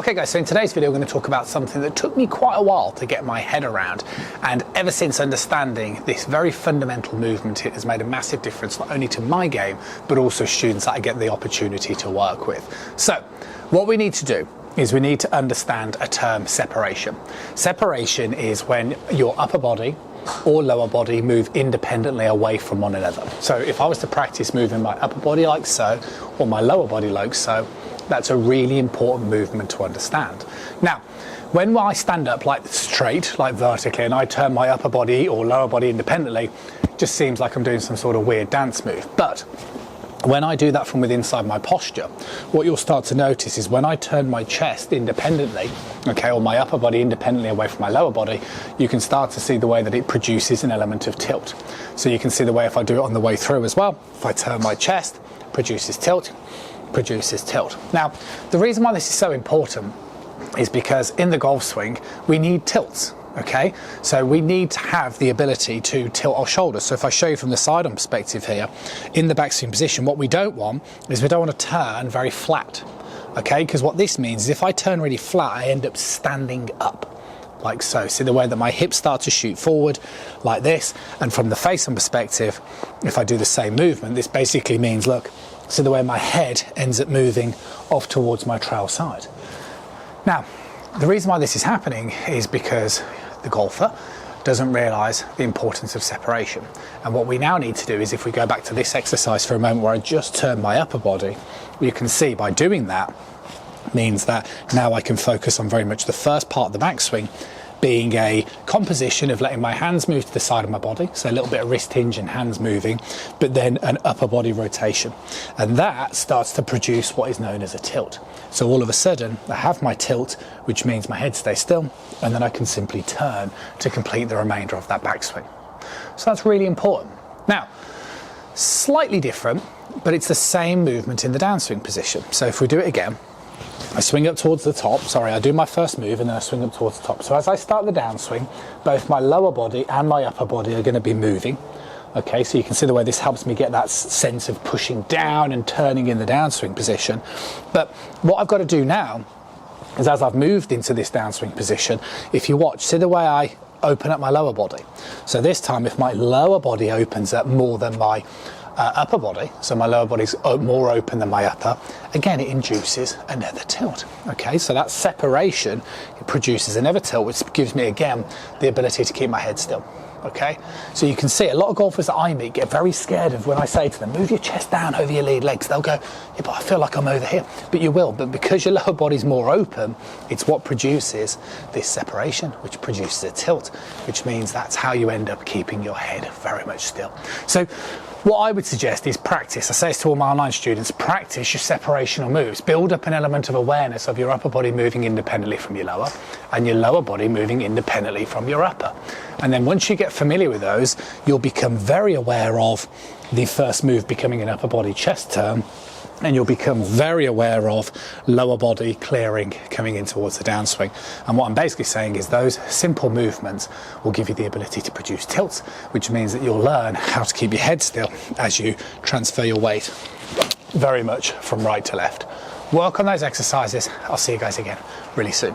Okay guys, so in today's video we're going to talk about something that took me quite a while to get my head around, and ever since understanding this very fundamental movement, it has made a massive difference not only to my game but also students that I get the opportunity to work with. So what we need to do is we need to understand a term: separation. Separation is when your upper body or lower body move independently away from one another. So if I was to practice moving my upper body like so, or my lower body like so, that's a really important movement to understand. Now, when I stand up like straight, like vertically, and I turn my upper body or lower body independently, it just seems like I'm doing some sort of weird dance move. But when I do that from within inside my posture, what you'll start to notice is when I turn my chest independently, okay, or my upper body independently away from my lower body, you can start to see the way that it produces an element of tilt. So you can see the way if I do it on the way through as well. If I turn my chest, produces tilt, produces tilt. Now, the reason why this is so important is because in the golf swing, we need tilts. Okay, so we need to have the ability to tilt our shoulders. So if I show you from the side-on perspective here, in the backswing position, what we don't want is we don't want to turn very flat. Okay, because what this means is if I turn really flat, I end up standing up like so. See the way that my hips start to shoot forward like this, and from the face-on perspective, if I do the same movement, this basically means, look, see the way my head ends up moving off towards my trail side. Now, the reason why this is happening is because the golfer doesn't realise the importance of separation. And what we now need to do is, if we go back to this exercise for a moment where I just turn my upper body, you can see by doing that means that now I can focus on very much the first part of the backswing being a composition of letting my hands move to the side of my body, so a little bit of wrist hinge and hands moving, but then an upper body rotation. And that starts to produce what is known as a tilt. So all of a sudden, I have my tilt, which means my head stays still, and then I can simply turn to complete the remainder of that backswing. So that's really important. Now, slightly different, but it's the same movement in the downswing position. So if we do it again, I swing up towards the top, I do my first move and then I swing up towards the top. So as I start the downswing, both my lower body and my upper body are going to be moving. Okay, so you can see the way this helps me get that sense of pushing down and turning in the downswing position. But what I've got to do now is, as I've moved into this downswing position, if you watch, see the way I open up my lower body. So this time, if my lower body opens up more than my upper body, so my lower body's more open than my upper, again it induces another tilt. Okay, so that separation, it produces another tilt, which gives me again the ability to keep my head still. Okay, so you can see a lot of golfers that I meet get very scared of when I say to them, move your chest down over your lead legs. They'll go, yeah, but I feel like I'm over here. But you will, but because your lower body's more open, it's what produces this separation, which produces a tilt, which means that's how you end up keeping your head very much still. So what I would suggest is practice. I say this to all my online students: practice your separational moves. Build up an element of awareness of your upper body moving independently from your lower, and your lower body moving independently from your upper. And then once you get familiar with those, you'll become very aware of the first move becoming an upper body chest turn, and you'll become very aware of lower body clearing coming in towards the downswing. And what I'm basically saying is those simple movements will give you the ability to produce tilts, which means that you'll learn how to keep your head still as you transfer your weight very much from right to left. Work on those exercises. I'll see you guys again really soon.